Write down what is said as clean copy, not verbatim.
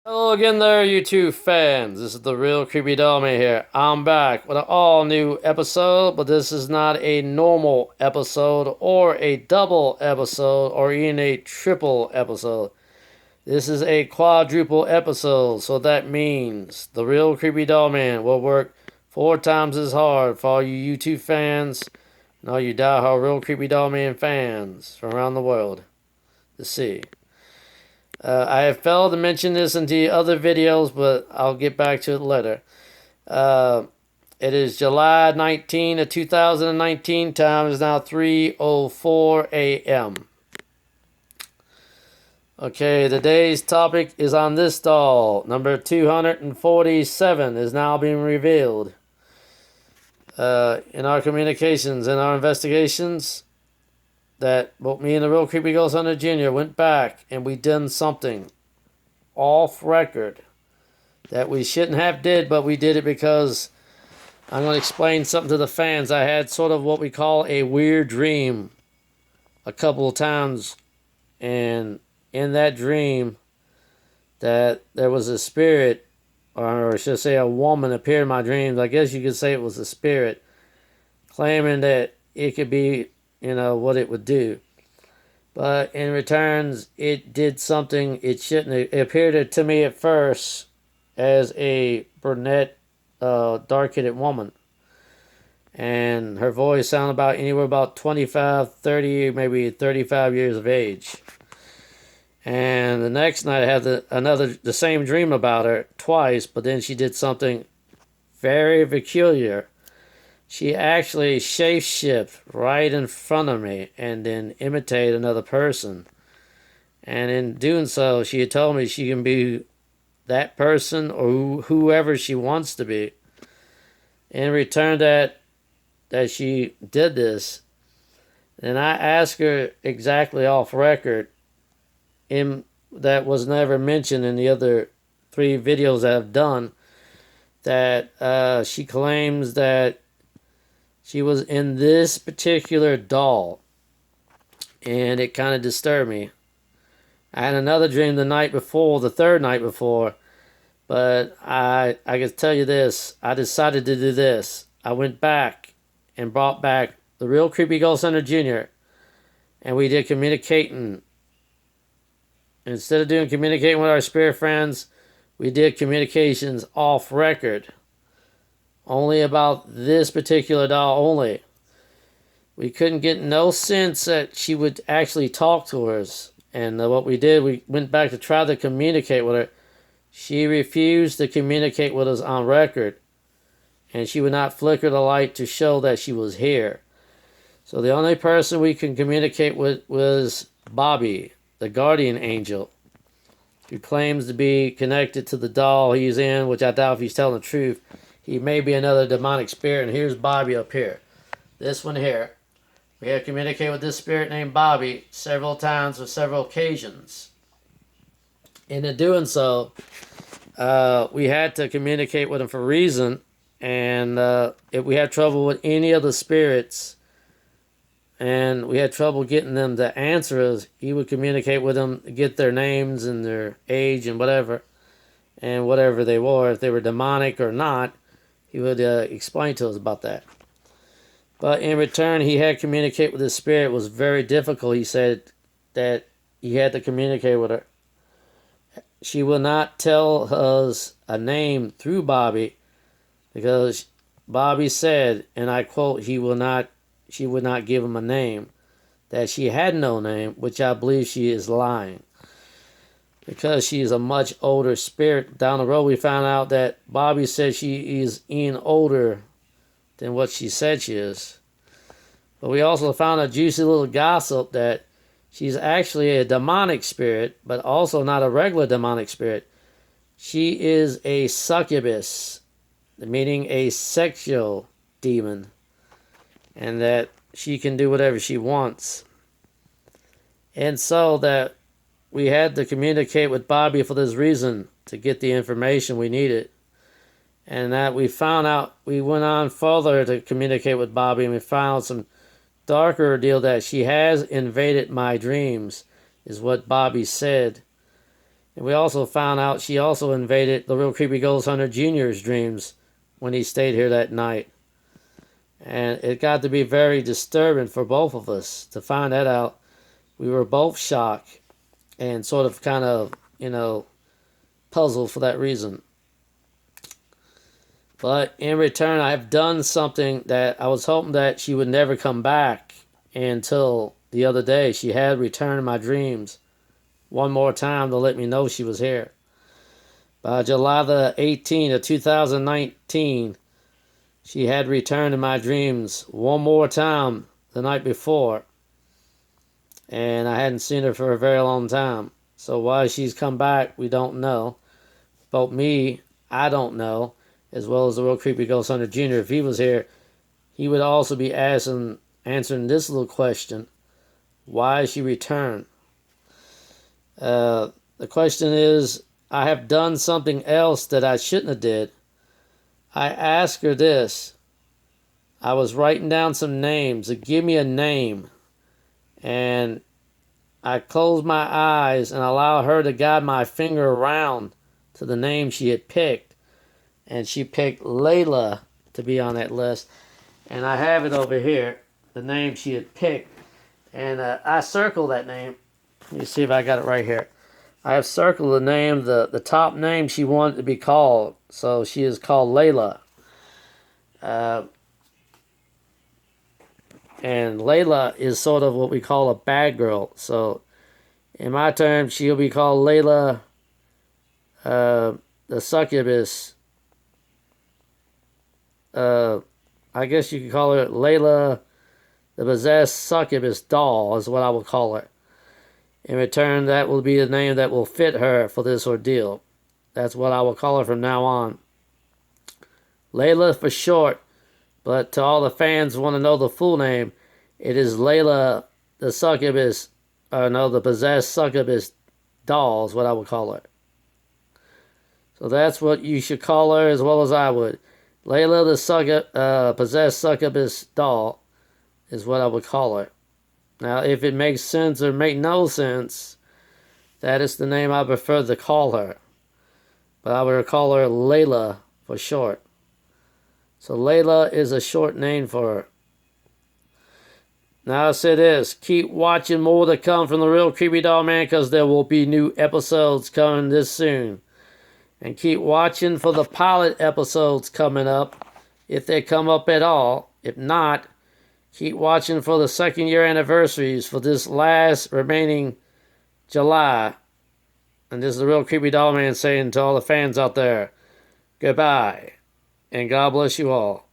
Hello again there, YouTube fans. This is the real Creepy Dollman here. I'm back with an all new episode, but this is not a normal episode or a double episode or even a triple episode. This is a quadruple episode, so that means the real Creepy Dollman will work 4 times as hard for all you YouTube fans and all you die-hard real Creepy Dollman fans from around the world to see. I have failed to mention this in the other videos, but I'll get back to it later. It is July 19 of 2019. Time is now 3:04 a.m. Okay, today's topic is on this doll. Number 247 is now being revealed. In our communications, in our investigations, that both me and the real Creepy Ghost Hunter Jr. went back and we done something off record that we shouldn't have did, but we did it because I'm going to explain something to the fans. I had sort of what we call a weird dream a couple of times, and in that dream that there was a spirit, or I should say a woman appeared in my dreams. I guess you could say it was a spirit claiming that it could be what it would do. But in returns, it did something it shouldn't. It appeared to me at first as a brunette, dark-headed woman. And her voice sounded about anywhere about 25, 30, maybe 35 years of age. And the next night I had the same dream about her twice, but then she did something very peculiar. She actually shape-shifted right in front of me and then imitated another person. And in doing so, she had told me she can be that person or whoever she wants to be. In return that she did this, and I asked her exactly off record, that was never mentioned in the other 3 videos I've done, that she claims that she was in this particular doll, and it kind of disturbed me. I had another dream the night before, the third night before, but I can tell you this. I decided to do this. I went back and brought back the real Creepy Ghost Hunter Jr., and we did communicating. Instead of doing communicating with our spirit friends, we did communications off record. Only about this particular doll only. We couldn't get no sense that she would actually talk to us. And what we did, we went back to try to communicate with her. She refused to communicate with us on record. And she would not flicker the light to show that she was here. So the only person we can communicate with was Bobby, the guardian angel, who claims to be connected to the doll he's in, which I doubt if he's telling the truth. He may be another demonic spirit, and here's Bobby up here. This one here. We have communicated with this spirit named Bobby several times on several occasions. And in doing so, we had to communicate with him for a reason, and if we had trouble with any of the spirits, and we had trouble getting them to answer us, he would communicate with them, get their names and their age and whatever they were, if they were demonic or not. He would explain to us about that. But in return, he had to communicate with his spirit. It was very difficult. He said that he had to communicate with her. She will not tell us a name through Bobby, because Bobby said, and I quote, she would not give him a name, that she had no name, which I believe she is lying. Because she is a much older spirit. Down the road, we found out that Bobby said she is even older than what she said she is. But we also found a juicy little gossip that she's actually a demonic spirit, but also not a regular demonic spirit. She is a succubus, meaning a sexual demon, and that she can do whatever she wants. And so that we had to communicate with Bobby for this reason, to get the information we needed. And that we found out, we went on further to communicate with Bobby, and we found some darker deal that she has invaded my dreams, is what Bobby said. And we also found out she also invaded the Real Creepy Ghost Hunter Jr.'s dreams when he stayed here that night. And it got to be very disturbing for both of us to find that out. We were both shocked and sort of kind of, puzzled for that reason. But in return, I've done something that I was hoping that she would never come back until the other day. She had returned in my dreams one more time to let me know she was here. By July the 18th of 2019, she had returned in my dreams one more time the night before. And I hadn't seen her for a very long time. So why she's come back, we don't know. About me, I don't know. As well as the Real Creepy Ghost Hunter Jr. If he was here, he would also be answering this little question. Why she returned? The question is, I have done something else that I shouldn't have did. I asked her this. I was writing down some names. Give me a name. And I closed my eyes and allowed her to guide my finger around to the name she had picked. And she picked Layla to be on that list. And I have it over here, the name she had picked. And I circled that name. Let me see if I got it right here. I have circled the name, the top name she wanted to be called. So she is called Layla. And Layla is sort of what we call a bad girl. So in my terms, she'll be called Layla the Succubus. I guess you could call her Layla the Possessed Succubus Doll is what I will call her. In return, that will be the name that will fit her for this ordeal. That's what I will call her from now on. Layla for short, but to all the fans who want to know the full name, it is Layla the Succubus, the Possessed Succubus Doll is what I will call her. So that's what you should call her as well as I would. Layla the Possessed Succubus Doll is what I would call her. Now, if it makes sense or make no sense, that is the name I prefer to call her. But I would call her Layla for short. So Layla is a short name for her. Now I say this, keep watching more to come from the Real Creepy Doll Man because there will be new episodes coming this soon. And keep watching for the pilot episodes coming up, if they come up at all. If not, keep watching for the 2nd year anniversaries for this last remaining July. And this is the Real Creepy Doll Man saying to all the fans out there, goodbye, and God bless you all.